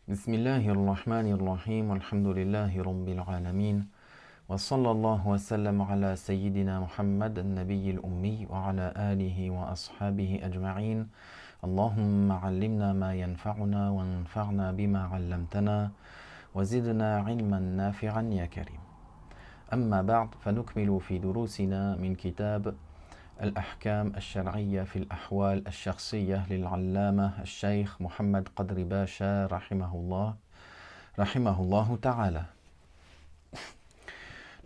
Bismillahirrahmanirrahim, alhamdulillahi rabbil alamin, wa sallallahu wa sallam ala sayyidina Muhammad, al-nabiyyi al-ummi, wa ala alihi wa ashabihi ajma'in. Allahumma allimna ma yanfa'una wa anfa'na bima 'allamtana wa zidna 'ilman nafi'an ya karim. Amma ba'd, fanukmilu fi durusina min kitab الأحكام الشرعية في الأحوال الشخصية للعلامة الشيخ محمد قدر باشا رحمه الله تعالى.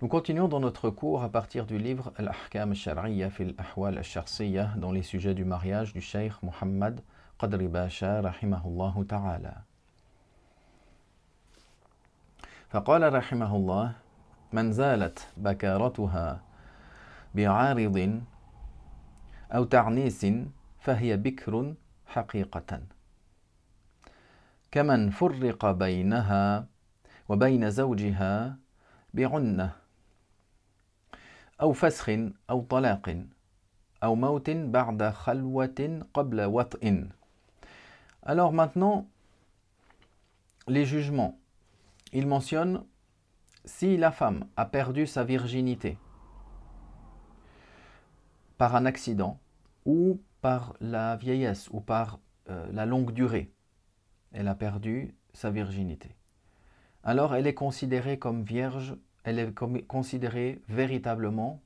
Nous continuons dans notre cours à partir du livre Al-Ahkam al-Shar'iyya fi al-Ahwal al-Shakhsiyya dans les sujets du mariage du Cheikh Muhammad Qadri Basha rahimahullah ta'ala. فقال رحمه الله: من زالت بكارتها بعارض أو تعنيس فهي بكر حقيقة، كمن فرق بينها وبين زوجها بعنة أو فسخ أو طلاق أو موت بعد خلوة قبل وطء. Alors maintenant, les jugements. Il mentionne si la femme a perdu sa virginité par un accident ou par la vieillesse ou par la longue durée, elle a perdu sa virginité. Alors elle est considérée comme vierge, elle est considérée véritablement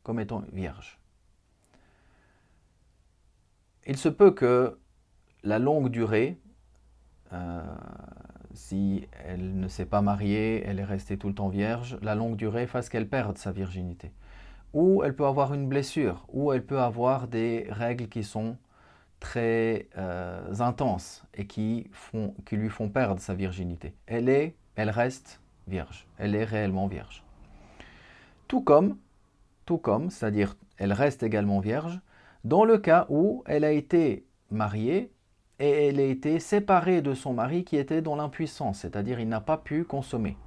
comme étant vierge. Il se peut que la longue durée, si elle ne s'est pas mariée, elle est restée tout le temps vierge, la longue durée fasse qu'elle perde sa virginité. Ou elle peut avoir une blessure, ou elle peut avoir des règles qui sont très intenses et qui lui font perdre sa virginité. Elle reste vierge, elle est réellement vierge. Tout comme, c'est-à-dire elle reste également vierge, dans le cas où elle a été mariée et elle a été séparée de son mari qui était dans l'impuissance, c'est-à-dire il n'a pas pu consommer.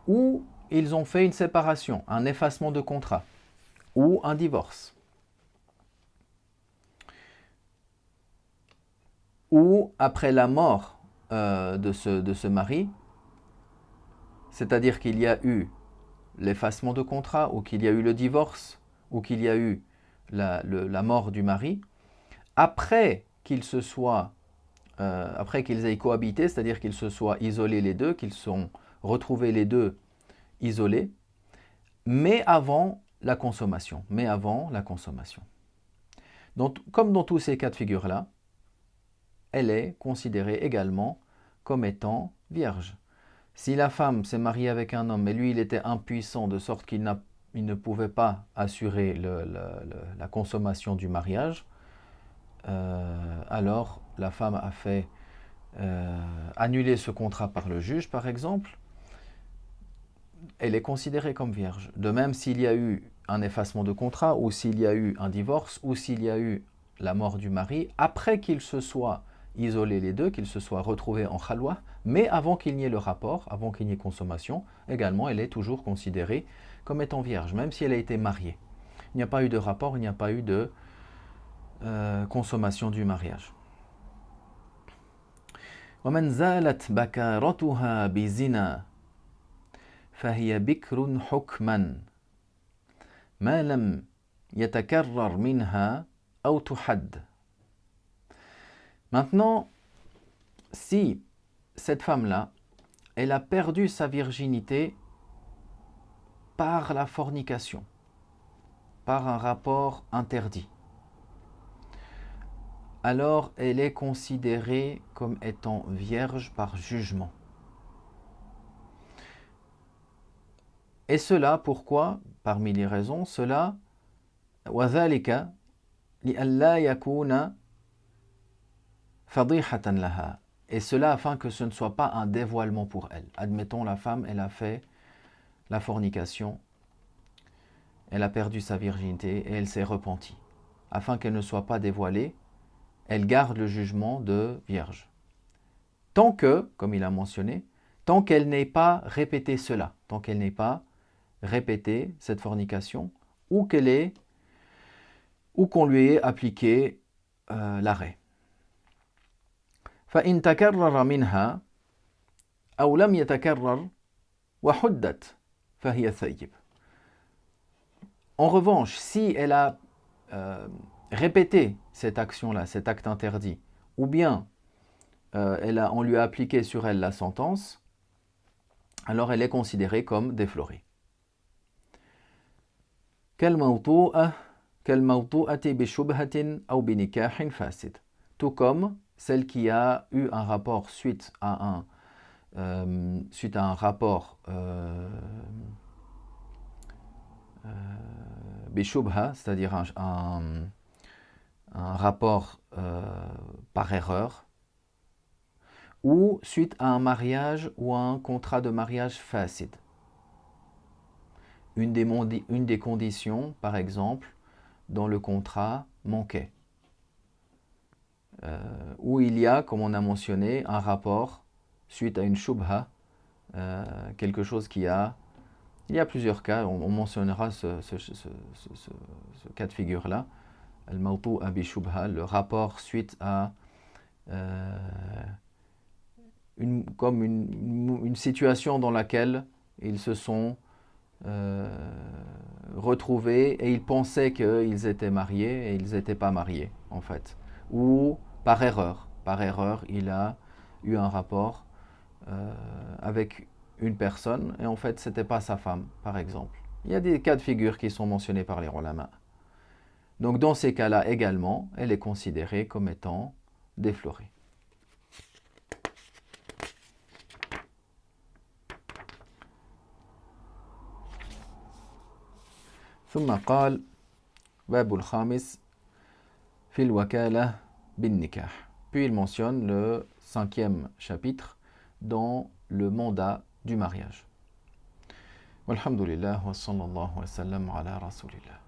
Ou ils ont fait une séparation, un effacement de contrat ou un divorce. Ou après la mort de ce mari, c'est-à-dire qu'il y a eu l'effacement de contrat ou qu'il y a eu le divorce ou qu'il y a eu la mort du mari, après qu'ils aient cohabité, c'est-à-dire qu'ils se soient isolés les deux, qu'ils sont retrouvés les deux isolés, mais avant la consommation. Donc, comme dans tous ces cas de figure-là, elle est considérée également comme étant vierge. Si la femme s'est mariée avec un homme, mais lui il était impuissant de sorte qu'il ne pouvait pas assurer la consommation du mariage, alors la femme a fait annuler ce contrat par le juge, par exemple. Elle est considérée comme vierge. De même, s'il y a eu un effacement de contrat, ou s'il y a eu un divorce, ou s'il y a eu la mort du mari, après qu'ils se soient isolés les deux, qu'ils se soient retrouvés en khalwa, mais avant qu'il n'y ait le rapport, avant qu'il n'y ait consommation, également, elle est toujours considérée comme étant vierge, même si elle a été mariée. Il n'y a pas eu de rapport, il n'y a pas eu de consommation du mariage. وَمَنْ زَالَتْ بَكَارَتُهَا بِزِنَا فهي بكر حكما ما لم يتكرر منها أو تحد. Maintenant, si cette femme-là, elle a perdu sa virginité par la fornication, par un rapport interdit, alors elle est considérée comme étant vierge par jugement. Et cela, pourquoi? Parmi les raisons, cela, وَذَلِكَ لِأَلَّا يَكُونَ فَضِيحَةً لَهَا. Et cela afin que ce ne soit pas un dévoilement pour elle. Admettons, la femme, elle a fait la fornication, elle a perdu sa virginité et elle s'est repentie. Afin qu'elle ne soit pas dévoilée, elle garde le jugement de vierge. Tant que, comme il a mentionné, tant qu'elle n'ait pas répété cela, tant qu'elle n'ait pas répéter cette fornication ou qu'on lui ait appliqué l'arrêt. فإن تكرر منها أو لم يتكرر وحدت فهي ثيب. En revanche, si elle a répété cette action-là, cet acte interdit, ou bien on lui a appliqué sur elle la sentence, alors elle est considérée comme déflorée. كالموطوءة بشبهة أو بنكاح فاسد. Tout comme celle qui a eu un rapport suite à un rapport bishubha, c'est-à-dire un rapport par erreur, ou suite à un mariage ou à un contrat de mariage fasid. Une des conditions, par exemple, dans le contrat manquait. Où il y a, comme on a mentionné, un rapport suite à une shubha, quelque chose qui a... Il y a plusieurs cas, on mentionnera ce cas de figure-là. Al-mawtu'a bi shubha, le rapport suite à une situation dans laquelle ils se sont retrouvés et ils pensaient qu'ils étaient mariés et ils n'étaient pas mariés en fait. Ou par erreur, il a eu un rapport avec une personne et en fait c'était pas sa femme par exemple. Il y a des cas de figure qui sont mentionnés par les ulama. Donc dans ces cas-là également, elle est considérée comme étant déflorée. ثم قال باب الخامس في الوكالة بالنكاح. Puis il mentionne le 5e chapitre dans le mandat du mariage. Walhamdulillah wa sallallahu wa sallam ala rasulillah.